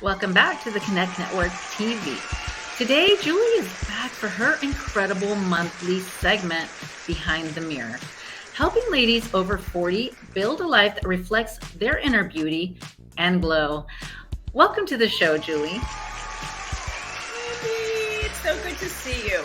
Welcome back to the Connect Network TV. Today, Julie is back for her incredible monthly segment, Behind the Mirror, helping ladies over 40 build a life that reflects their inner beauty and glow. Welcome to the show, Julie. It's so good to see you.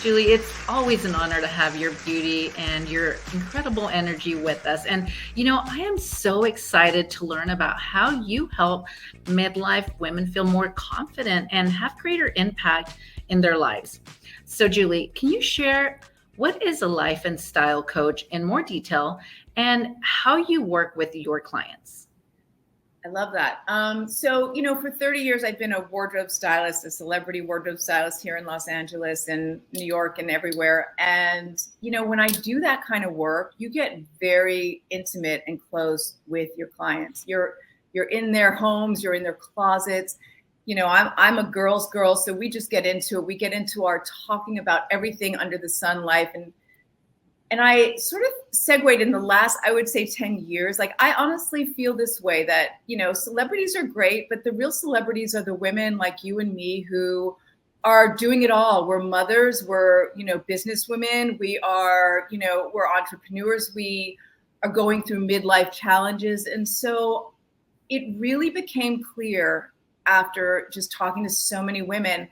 Julie, it's always an honor to have your beauty and your incredible energy with us. And, I am so excited to learn about how you help midlife women feel more confident and have greater impact in their lives. So, Julie, can you share what is a life and style coach in more detail and how you work with your clients? I love that. For 30 years, I've been a wardrobe stylist, a celebrity wardrobe stylist here in Los Angeles and New York and everywhere. And, when I do that kind of work, you get very intimate and close with your clients. You're in their homes, you're in their closets. I'm a girl's girl, so we just get into it. We get into our talking about everything under the sun life. And I sort of segued in the last, I would say 10 years. Like, I honestly feel this way that, celebrities are great, but the real celebrities are the women like you and me who are doing it all. We're mothers, we're, business women, we are, we're entrepreneurs, we are going through midlife challenges. And so it really became clear after just talking to so many women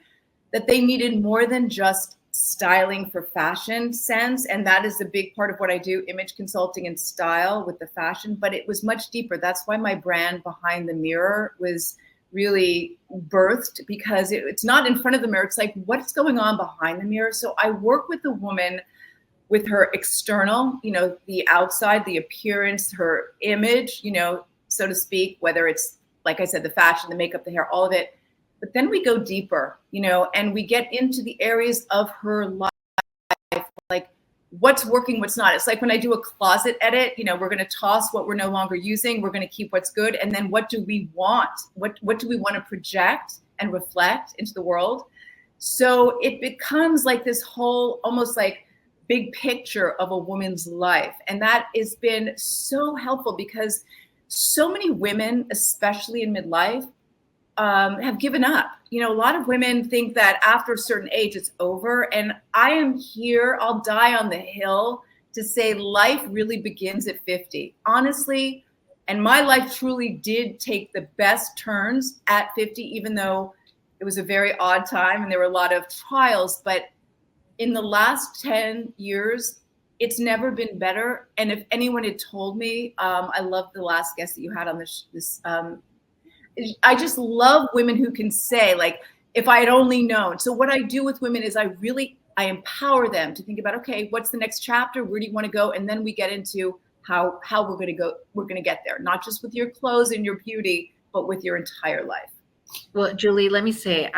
that they needed more than just styling for fashion sense. And that is a big part of what I do, image consulting and style with the fashion, but it was much deeper. That's why my brand Behind the Mirror was really birthed, because it's not in front of the mirror. It's like, what's going on behind the mirror? So I work with the woman with her external, the outside, the appearance, her image, so to speak, whether it's, like I said, the fashion, the makeup, the hair, all of it. But then we go deeper, and we get into the areas of her life, like what's working, what's not. It's like when I do a closet edit, we're going to toss what we're no longer using. We're going to keep what's good. And then what do we want? What do we want to project and reflect into the world? So it becomes like this whole, almost like big picture of a woman's life. And that has been so helpful, because so many women, especially in midlife, have given up. A lot of women think that after a certain age, it's over. And I am here, I'll die on the hill to say life really begins at 50. Honestly, and my life truly did take the best turns at 50, even though it was a very odd time and there were a lot of trials. But in the last 10 years, it's never been better. And if anyone had told me, I love the last guest that you had on this I just love women who can say, like, if I had only known. So what I do with women is I empower them to think about, okay, what's the next chapter? Where do you want to go? And then we get into how we're going to go. We're going to get there, not just with your clothes and your beauty, but with your entire life. Well, Julie, let me say,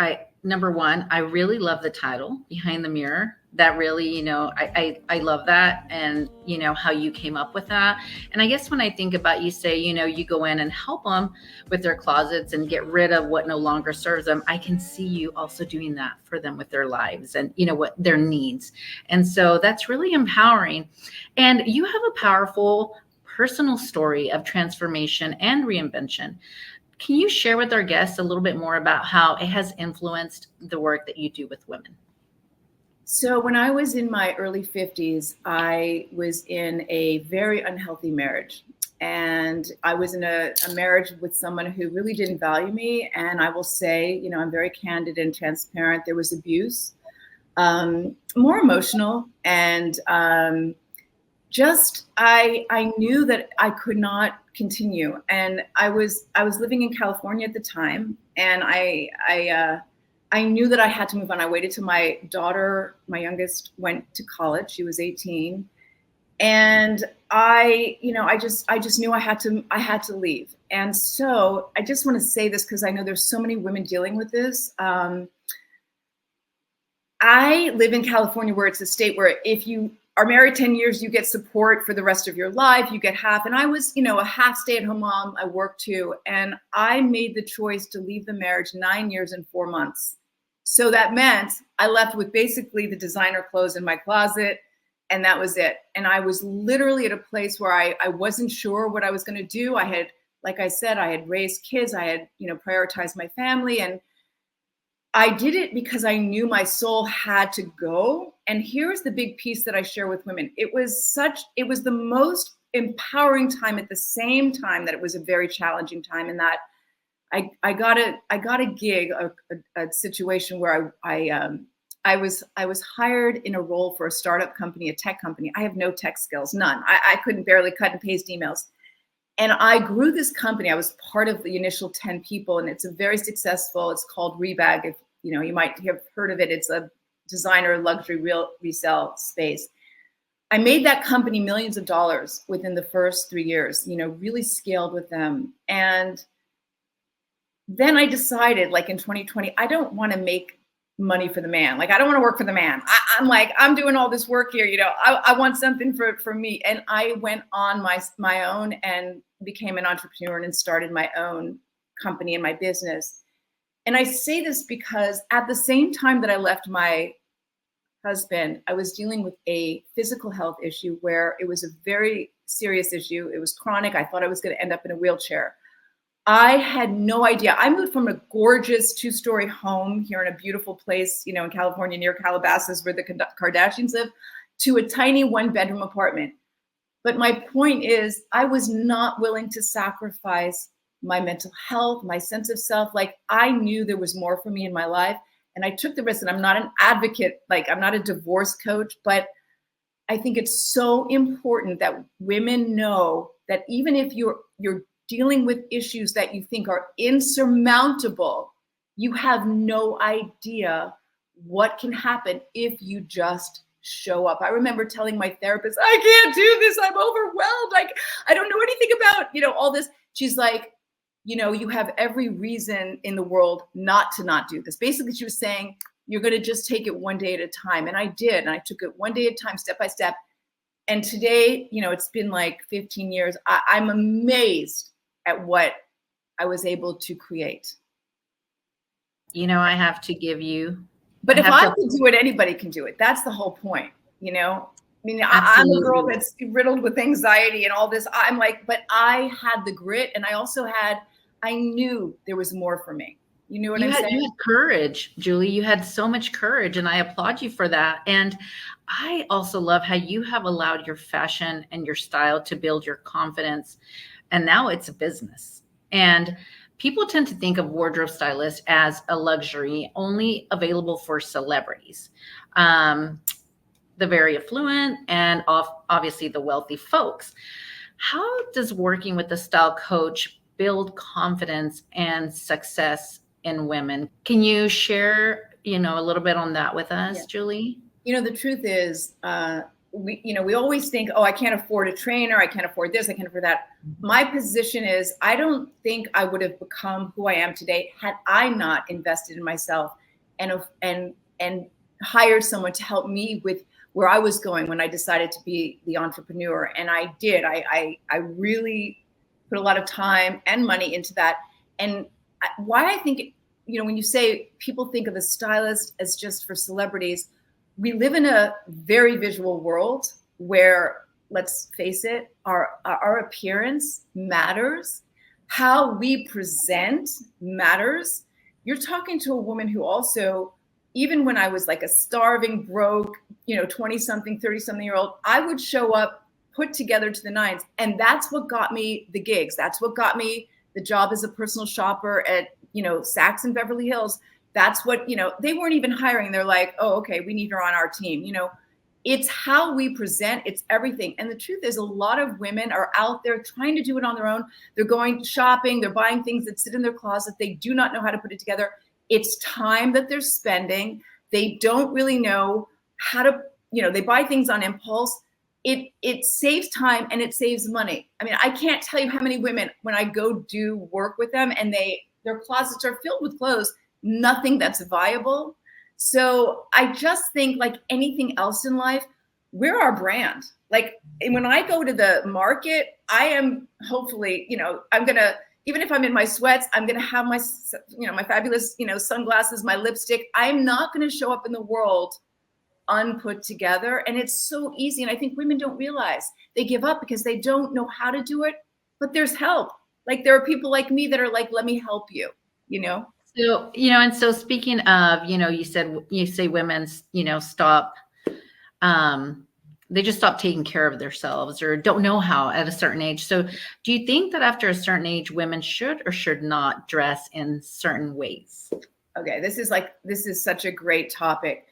number one, I really love the title, Behind the Mirror. That really, I love that, and how you came up with that. And I guess when I think about, you say, you go in and help them with their closets and get rid of what no longer serves them. I can see you also doing that for them with their lives and what their needs. And so that's really empowering. And you have a powerful personal story of transformation and reinvention. Can you share with our guests a little bit more about how it has influenced the work that you do with women? So when I was in my early 50s, I was in a very unhealthy marriage. And I was in a marriage with someone who really didn't value me. And I will say, I'm very candid and transparent. There was abuse, more emotional. And I knew that I could not continue. And I was living in California at the time. And I knew that I had to move on. I waited till my daughter, my youngest, went to college. She was 18. And I just knew I had to leave. And so I just want to say this, because I know there's so many women dealing with this. I live in California, where it's a state where if you are married 10 years, you get support for the rest of your life. You get half. And I was, a half stay-at-home mom. I worked too. And I made the choice to leave the marriage 9 years and 4 months. So that meant I left with basically the designer clothes in my closet, and that was it. And I was literally at a place where I wasn't sure what I was going to do. I had like I said, I had raised kids, I had, prioritized my family, and I did it because I knew my soul had to go. And here's the big piece that I share with women. It was the most empowering time at the same time that it was a very challenging time, in that I got a gig, a situation where I was hired in a role for a startup company, a tech company. I have no tech skills, none. I couldn't barely cut and paste emails. And I grew this company. I was part of the initial 10 people, and it's a very successful, it's called Rebag. If you might have heard of it. It's a designer luxury resale space. I made that company millions of dollars within the first 3 years, really scaled with them. And then I decided, like in 2020, I don't want to make money for the man. Like, I don't want to work for the man. I'm doing all this work here. I want something for me. And I went on my own and became an entrepreneur and started my own company and my business. And I say this because at the same time that I left my husband, I was dealing with a physical health issue where it was a very serious issue. It was chronic. I thought I was going to end up in a wheelchair. I had no idea. I moved from a gorgeous 2-story home here in a beautiful place, in California, near Calabasas, where the Kardashians live, to a tiny 1-bedroom apartment. But my point is, I was not willing to sacrifice my mental health, my sense of self. Like, I knew there was more for me in my life, and I took the risk. And I'm not an advocate, like I'm not a divorce coach, but I think it's so important that women know that even if you're dealing with issues that you think are insurmountable, you have no idea what can happen if you just show up. I remember telling my therapist, I can't do this. I'm overwhelmed. Like, I don't know anything about, all this. She's like, you have every reason in the world not do this. Basically, she was saying, you're going to just take it one day at a time. And I did. And I took it one day at a time, step by step. And today, it's been like 15 years. I'm amazed at what I was able to create. I have to give you. But if I can do it, anybody can do it. That's the whole point, I'm a girl that's riddled with anxiety and all this. I'm like, but I had the grit, and I knew there was more for me. You knew what I'm saying? You had courage, Julie. You had so much courage, and I applaud you for that. And I also love how you have allowed your fashion and your style to build your confidence. And now it's a business. And people tend to think of wardrobe stylist as a luxury only available for celebrities, the very affluent, and obviously the wealthy folks. How does working with a style coach build confidence and success in women? Can you share, a little bit on that with us, Julie? The truth is, we always think, oh, I can't afford a trainer. I can't afford this. I can't afford that. My position is, I don't think I would have become who I am today had I not invested in myself and hired someone to help me with where I was going when I decided to be the entrepreneur. And I did. I really put a lot of time and money into that. And why I think, when you say people think of a stylist as just for celebrities, we live in a very visual world where, let's face it, our appearance matters. How we present matters. You're talking to a woman who also, even when I was like a starving, broke, 20-something, 30-something-year-old, I would show up put together to the nines. And that's what got me the gigs. That's what got me the job as a personal shopper at, Saks in Beverly Hills. That's what, they weren't even hiring. They're like, oh, okay, we need her on our team. It's how we present. It's everything. And the truth is, a lot of women are out there trying to do it on their own. They're going shopping. They're buying things that sit in their closet. They do not know how to put it together. It's time that they're spending. They don't really know how to, they buy things on impulse. It saves time and it saves money. I mean, I can't tell you how many women, when I go do work with them and their closets are filled with clothes, nothing that's viable. So I just think, like anything else in life, we're our brand. Like, when I go to the market, I am hopefully, I'm going to, even if I'm in my sweats, I'm going to have my, my fabulous, sunglasses, my lipstick. I'm not going to show up in the world unput together. And it's so easy. And I think women don't realize, they give up because they don't know how to do it, but there's help. Like there are people like me that are like, let me help you, you know? So, and so speaking of, you say women's, stop, um, they just stop taking care of themselves or don't know how at a certain age. So do you think that after a certain age, women should or should not dress in certain ways? Okay, this is such a great topic.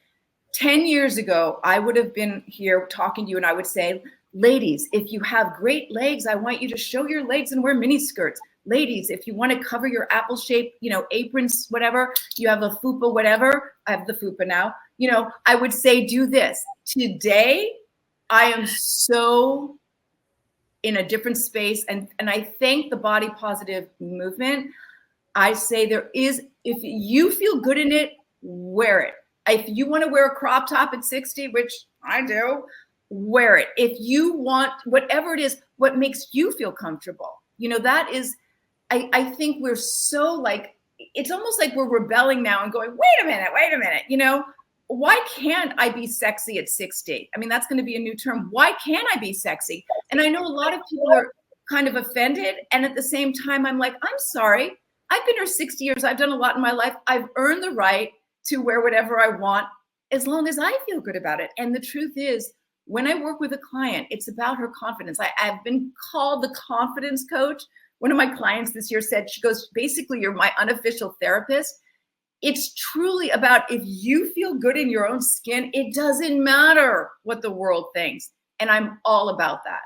10 years ago, I would have been here talking to you and I would say, ladies, if you have great legs, I want you to show your legs and wear mini skirts. Ladies, if you want to cover your apple shape, aprons, whatever, you have a fupa, whatever. I have the fupa now. I would say, do this. Today, I am so in a different space. And I thank the body positive movement. I say if you feel good in it, wear it. If you want to wear a crop top at 60, which I do, wear it. If you want, whatever it is, what makes you feel comfortable, that is, I think we're so like, it's almost like we're rebelling now and going, wait a minute, why can't I be sexy at 60? I mean, that's going to be a new term. Why can't I be sexy? And I know a lot of people are kind of offended. And at the same time, I'm like, I'm sorry. I've been here 60 years. I've done a lot in my life. I've earned the right to wear whatever I want as long as I feel good about it. And the truth is, when I work with a client, it's about her confidence. I've been called the confidence coach. One of my clients this year said, she goes, basically, you're my unofficial therapist. It's truly about if you feel good in your own skin, it doesn't matter what the world thinks. And I'm all about that.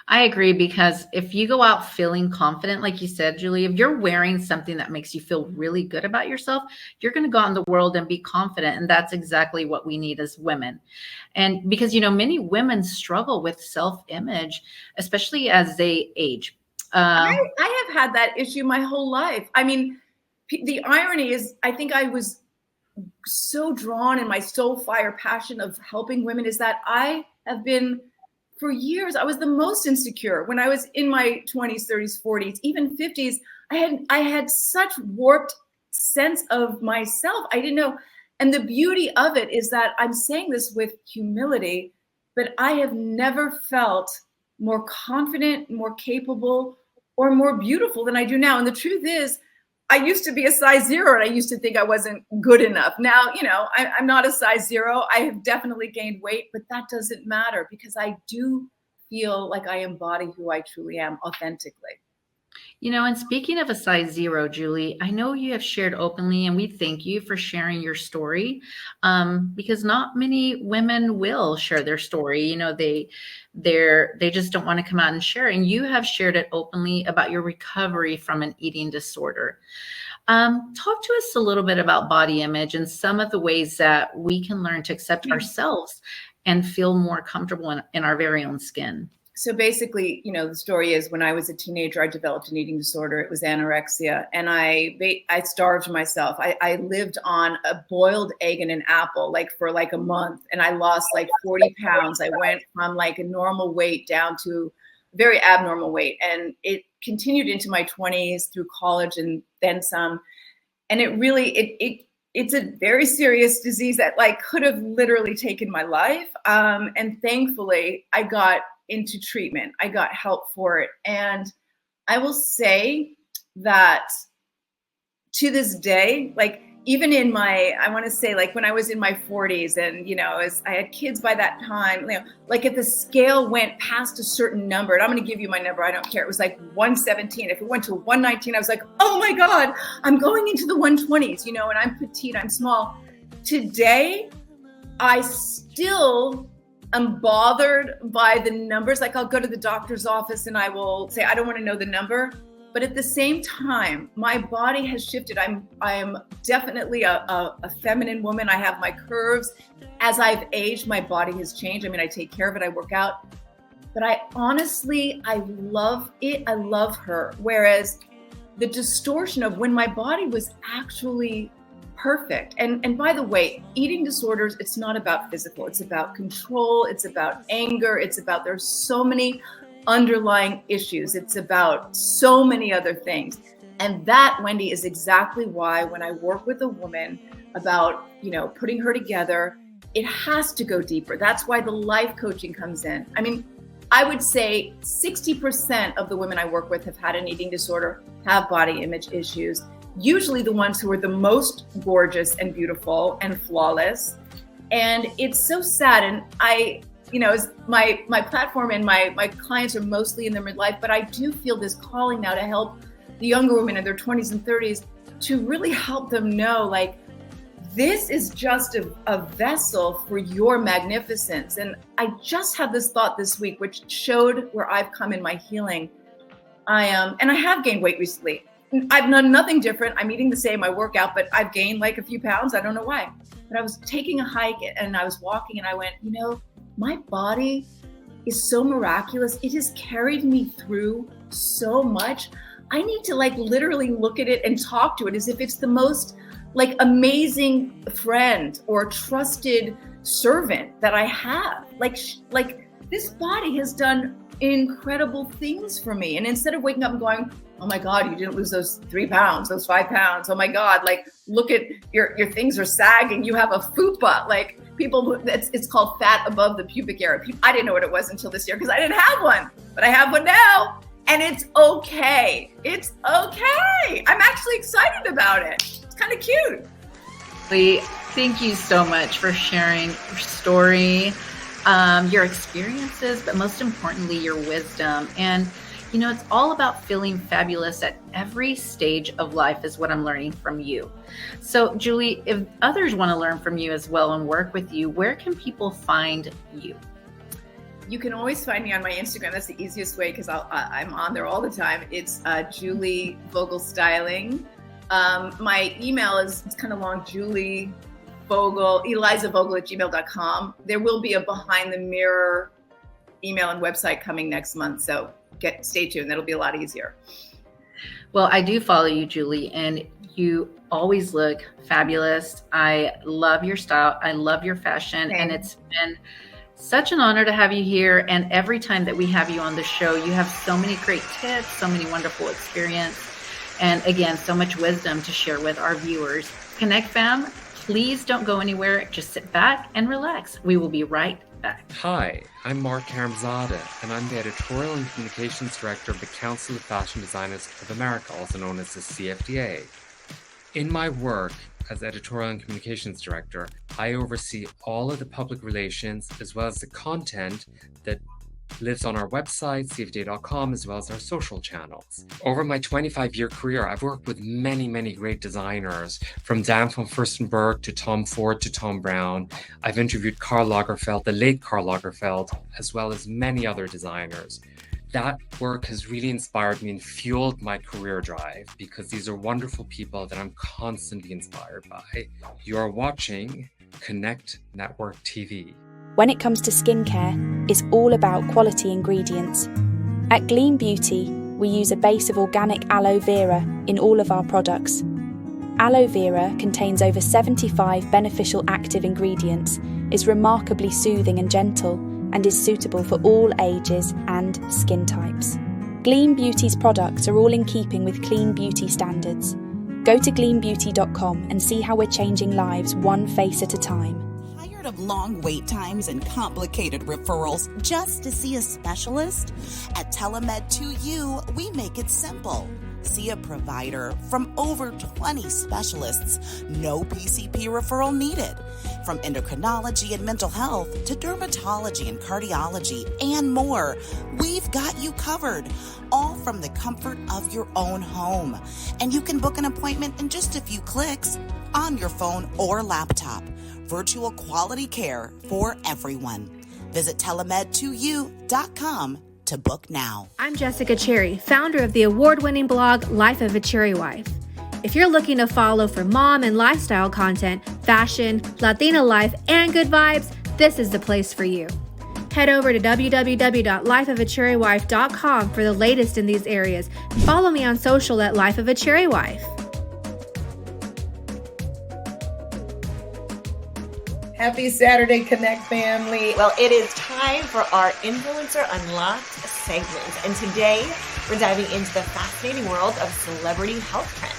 I agree, because if you go out feeling confident, like you said, Julie, if you're wearing something that makes you feel really good about yourself, you're going to go out in the world and be confident. And that's exactly what we need as women. And because, many women struggle with self-image, especially as they age. I have had that issue my whole life. I mean, the irony is, I think I was so drawn in my soul fire passion of helping women is that I have been, for years, I was the most insecure. When I was in my 20s, 30s, 40s, even 50s, I had such warped sense of myself. I didn't know. And the beauty of it is that I'm saying this with humility, but I have never felt more confident, more capable, or more beautiful than I do now. And the truth is, I used to be a size 0 and I used to think I wasn't good enough. Now, I'm not a size 0. I have definitely gained weight, but that doesn't matter because I do feel like I embody who I truly am authentically. And speaking of a size 0, Julie, I know you have shared openly, and we thank you for sharing your story, because not many women will share their story. They just don't want to come out and share. And you have shared it openly about your recovery from an eating disorder. Talk to us a little bit about body image and some of the ways that we can learn to accept ourselves and feel more comfortable in our very own skin. So basically, the story is when I was a teenager, I developed an eating disorder. It was anorexia. And I starved myself. I lived on a boiled egg and an apple, for a month. And I lost 40 pounds. I went from a normal weight down to very abnormal weight. And it continued into my 20s through college and then some. And it really, it's a very serious disease that could have literally taken my life. And thankfully, I got into treatment. I got help for it. And I will say that to this day, even in I want to say when I was in my 40s and, as I had kids by that time, if the scale went past a certain number, and I'm going to give you my number, I don't care. It was 117. If it went to 119, I was like, oh my God, I'm going into the 120s, and I'm petite, I'm small. Today, I still I'm bothered by the numbers. I'll go to the doctor's office and I will say, I don't want to know the number. But at the same time, my body has shifted. I'm definitely a feminine woman. I have my curves. As I've aged, my body has changed. I take care of it. I work out. But I love it. I love her. Whereas the distortion of when my body was actually perfect. And by the way, eating disorders, it's not about physical. It's about control. It's about anger. There's so many underlying issues. It's about so many other things. And that, Wendy, is exactly why when I work with a woman about, putting her together, it has to go deeper. That's why the life coaching comes in. I would say 60% of the women I work with have had an eating disorder, have body image issues, usually the ones who are the most gorgeous and beautiful and flawless. And it's so sad. And my platform and my clients are mostly in their midlife, but I do feel this calling now to help the younger women in their 20s and 30s to really help them know, like, this is just a vessel for your magnificence. And I just had this thought this week, which showed where I've come in my healing. And I have gained weight recently. I've done nothing different. I'm eating the same, I work out, but I've gained like a few pounds. I don't know why. But I was taking a hike and I was walking and I went, my body is so miraculous. It has carried me through so much. I need to literally look at it and talk to it as if it's the most amazing friend or trusted servant that I have. Like this body has done incredible things for me. And instead of waking up and going, oh my God, you didn't lose those 3 pounds, those 5 pounds. Oh my God, look at your things are sagging. You have a fupa. It's called fat above the pubic area. I didn't know what it was until this year because I didn't have one, but I have one now. And it's okay. It's okay. I'm actually excited about it. It's kind of cute. Lee, thank you so much for sharing your story, your experiences, but most importantly, your wisdom. And, it's all about feeling fabulous at every stage of life is what I'm learning from you. So, Julie, if others want to learn from you as well and work with you, where can people find you? You can always find me on my Instagram. That's the easiest way because I'm on there all the time. It's Julie Vogel Styling. My email is kind of long, Julie Vogel, ElizaVogel@gmail.com. There will be a behind the mirror email and website coming next month. So stay tuned. That'll be a lot easier. Well, I do follow you, Julie, and you always look fabulous. I love your style. I love your fashion. Thanks. And it's been such an honor to have you here. And every time that we have you on the show, you have so many great tips, so many wonderful experience, and again, so much wisdom to share with our viewers. Connect fam, please don't go anywhere. Just sit back and relax. We will be right back. Hi, I'm Mark Karamzada, and I'm the Editorial and Communications Director of the Council of Fashion Designers of America, also known as the CFDA. In my work as Editorial and Communications Director, I oversee all of the public relations as well as the content that lives on our website, cfda.com, as well as our social channels. Over my 25-year career, I've worked with many, many great designers, from Dan von Furstenberg to Tom Ford to Tom Brown. I've interviewed Karl Lagerfeld, the late Karl Lagerfeld, as well as many other designers. That work has really inspired me and fueled my career drive because these are wonderful people that I'm constantly inspired by. You are watching Connect Network TV. When it comes to skincare, it's all about quality ingredients. At Gleam Beauty, we use a base of organic aloe vera in all of our products. Aloe vera contains over 75 beneficial active ingredients, is remarkably soothing and gentle, and is suitable for all ages and skin types. Gleam Beauty's products are all in keeping with clean beauty standards. Go to gleambeauty.com and see how we're changing lives one face at a time. Of long wait times and complicated referrals just to see a specialist? At Telemed2U, we make it simple. See a provider from over 20 specialists. No PCP referral needed. From endocrinology and mental health to dermatology and cardiology and more, we've got you covered. All from the comfort of your own home. And you can book an appointment in just a few clicks on your phone or laptop. Virtual quality care for everyone. Visit telemed2u.com to book now. I'm Jessica Cherry, founder of the award-winning blog Life of a Cherry Wife. If you're looking to follow for mom and lifestyle content, fashion, Latina life, and good vibes, this is the place for you. Head over to www.lifeofacherrywife.com for the latest in these areas. Follow me on social at Life of a Cherry Wife. Happy Saturday, Connect family. Well, it is time for our Influencer Unlocked segment. And today we're diving into the fascinating world of celebrity health trends.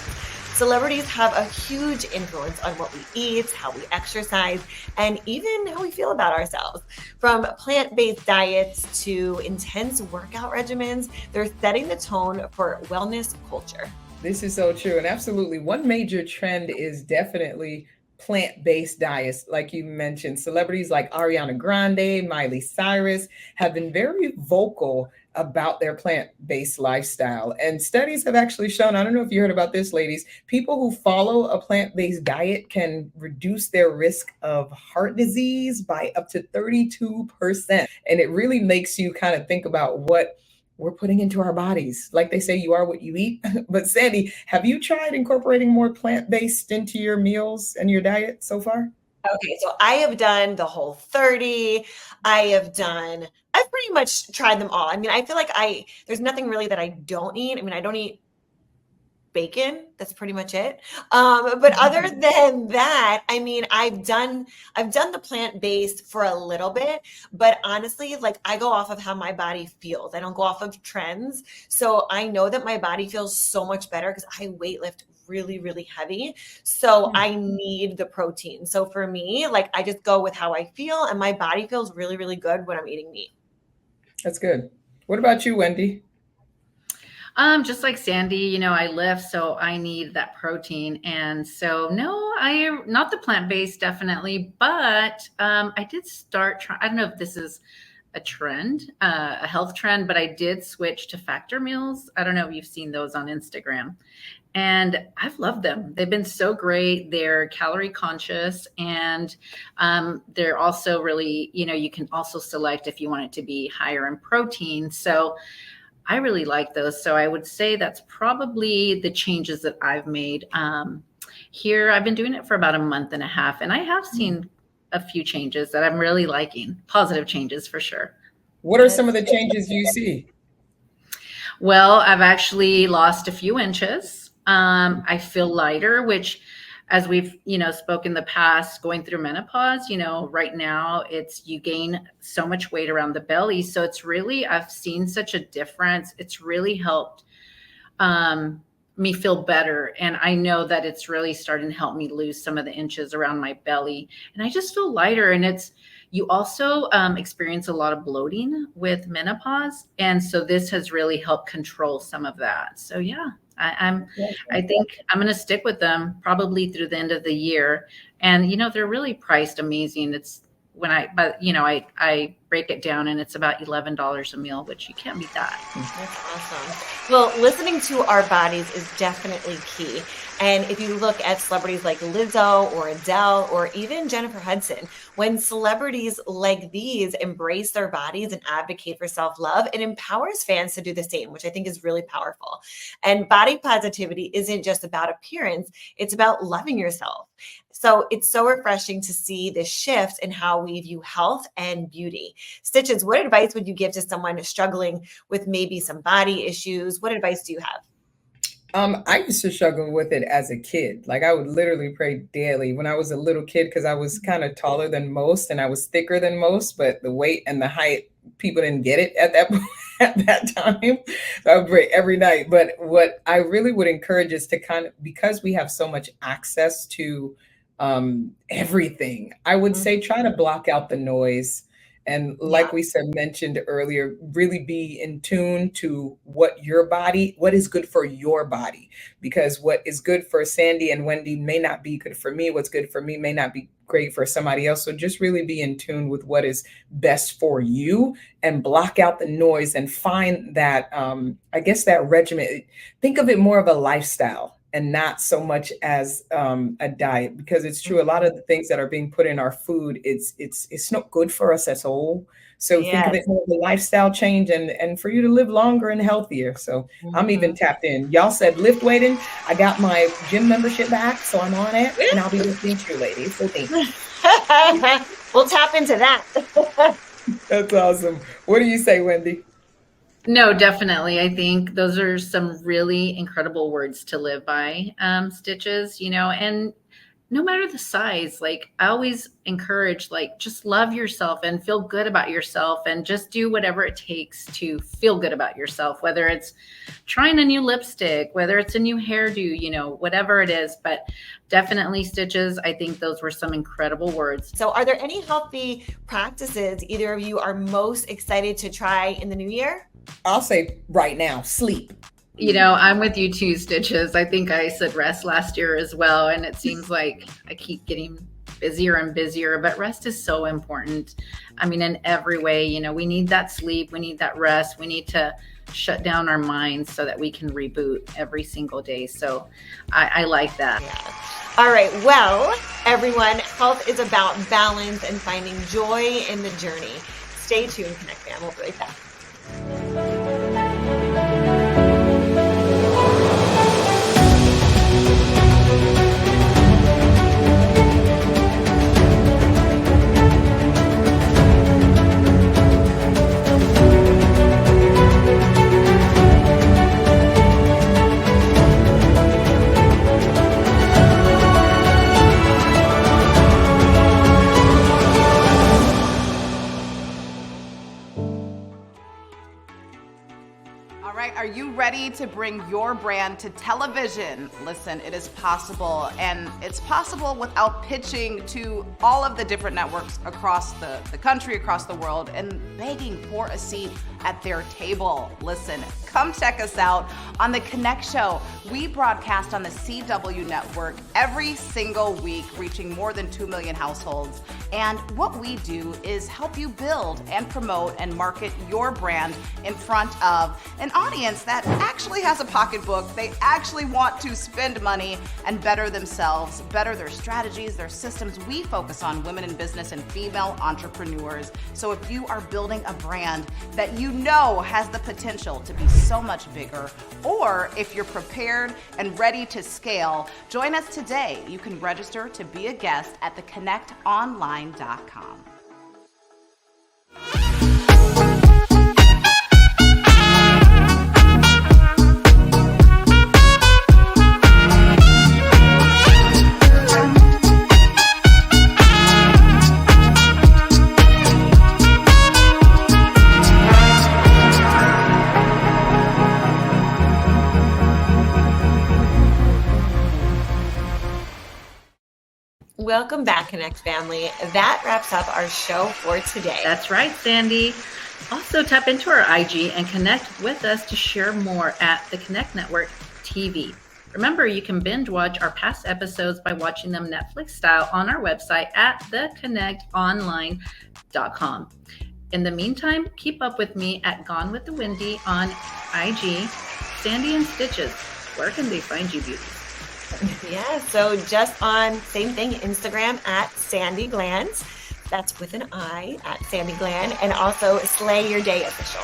Celebrities have a huge influence on what we eat, how we exercise, and even how we feel about ourselves. From plant-based diets to intense workout regimens, they're setting the tone for wellness culture. This is so true. And absolutely, one major trend is definitely plant-based diets. Like you mentioned, celebrities like Ariana Grande, Miley Cyrus have been very vocal about their plant-based lifestyle. And studies have actually shown, I don't know if you heard about this, ladies, people who follow a plant-based diet can reduce their risk of heart disease by up to 32%. And it really makes you kind of think about what we're putting into our bodies. Like they say, you are what you eat. But Sandy, have you tried incorporating more plant-based into your meals and your diet so far? Okay, so I have done the Whole30. I've pretty much tried them all. I mean, I feel like there's nothing really that I don't eat. I mean, I don't eat bacon. That's pretty much it. But other than that, I mean, I've done the plant-based for a little bit, but honestly, like I go off of how my body feels. I don't go off of trends. So I know that my body feels so much better because I weightlift really, really heavy. So I need the protein. So for me, like I just go with how I feel and my body feels really, really good when I'm eating meat. That's good. What about you, Wendy? Just like Sandy, I lift, so I need that protein. And so, no, I not the plant-based, definitely, but I did start trying. I don't know if this is a trend, a health trend, but I did switch to factor meals. I don't know if you've seen those on Instagram. And I've loved them. They've been so great. They're calorie conscious, and they're also really, you can also select if you want it to be higher in protein. So I really like those. So I would say that's probably the changes that I've made here. I've been doing it for about a month and a half, and I have seen a few changes that I'm really liking, positive changes for sure. What are some of the changes you see? Well, I've actually lost a few inches. I feel lighter, which as we've, spoke in the past, going through menopause, right now you gain so much weight around the belly. So it's really, I've seen such a difference. It's really helped me feel better. And I know that it's really starting to help me lose some of the inches around my belly. And I just feel lighter. And you also experience a lot of bloating with menopause. And so this has really helped control some of that. So yeah. I think I'm going to stick with them probably through the end of the year. And, they're really priced amazing. It's I break it down and it's about $11 a meal, which you can't beat that. That's awesome. Well, listening to our bodies is definitely key. And if you look at celebrities like Lizzo or Adele or even Jennifer Hudson, when celebrities like these embrace their bodies and advocate for self-love, it empowers fans to do the same, which I think is really powerful. And body positivity isn't just about appearance, it's about loving yourself. So it's so refreshing to see this shift in how we view health and beauty. Stitches, what advice would you give to someone struggling with maybe some body issues? What advice do you have? I used to struggle with it as a kid. Like I would literally pray daily when I was a little kid because I was kind of taller than most and I was thicker than most, but the weight and the height, people didn't get it at that time. So I would pray every night. But what I really would encourage is to because we have so much access to everything, I would say try to block out the noise. And like we mentioned earlier, really be in tune to what is good for your body, because what is good for Sandy and Wendy may not be good for me. What's good for me may not be great for somebody else. So just really be in tune with what is best for you and block out the noise and find that, that regimen. Think of it more of a lifestyle and not so much as a diet, because it's true. A lot of the things that are being put in our food, it's not good for us at all. So think of it more of a lifestyle change and for you to live longer and healthier. So I'm even tapped in. Y'all said lift weighting. I got my gym membership back, so I'm on it, and I'll be listening to you, ladies. So thank you. We'll tap into that. That's awesome. What do you say, Wendy? No, definitely. I think those are some really incredible words to live by, Stitches, and no matter the size, like I always encourage, like, just love yourself and feel good about yourself and just do whatever it takes to feel good about yourself, whether it's trying a new lipstick, whether it's a new hairdo, you know, whatever it is. But definitely Stitches, I think those were some incredible words. So are there any healthy practices either of you are most excited to try in the new year? I'll say right now, sleep. You know, I'm with you too, Stitches. I think I said rest last year as well. And it seems like I keep getting busier and busier, but rest is so important. I mean, in every way, you know, we need that sleep. We need that rest. We need to shut down our minds so that we can reboot every single day. So I like that. Yeah. All right. Well, everyone, health is about balance and finding joy in the journey. Stay tuned, Connect Fam. We'll be right back. Are you ready to bring your brand to television? Listen, it is possible, and it's possible without pitching to all of the different networks across the country, across the world, and begging for a seat at their table. Listen, come check us out on The Connect Show. We broadcast on the CW network every single week, reaching more than 2 million households. And what we do is help you build and promote and market your brand in front of an audience that actually has a pocketbook. They actually want to spend money and better themselves, better their strategies, their systems. We focus on women in business and female entrepreneurs. So if you are building a brand that you know has the potential to be so much bigger, or if you're prepared and ready to scale, join us today. You can register to be a guest at theconnectonline.com. Welcome back, Connect family. That wraps up our show for today. That's right, Sandy. Also, tap into our IG and connect with us to share more at the Connect Network TV. Remember, you can binge watch our past episodes by watching them Netflix style on our website at theconnectonline.com. In the meantime, keep up with me at Gone with the Windy on IG. Sandy and Stitches, where can they find you, beauties? Yeah, so just on same thing, Instagram at Sandy Glands. That's with an I at Sandy Gland, and also Slay Your Day Official.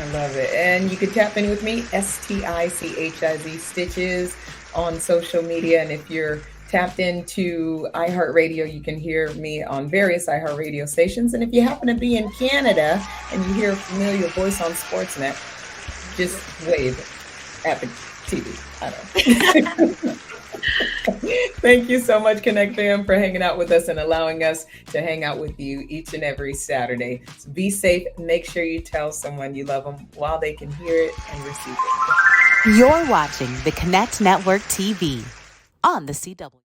I love it. And you can tap in with me, STICHIZ Stitches on social media. And if you're tapped into iHeartRadio, you can hear me on various iHeartRadio stations. And if you happen to be in Canada and you hear a familiar voice on Sportsnet, just wave at the TV. I don't know. Thank you so much, Connect Fam, for hanging out with us and allowing us to hang out with you each and every Saturday. So be safe. Make sure you tell someone you love them while they can hear it and receive it. You're watching the Connect Network TV on the CW.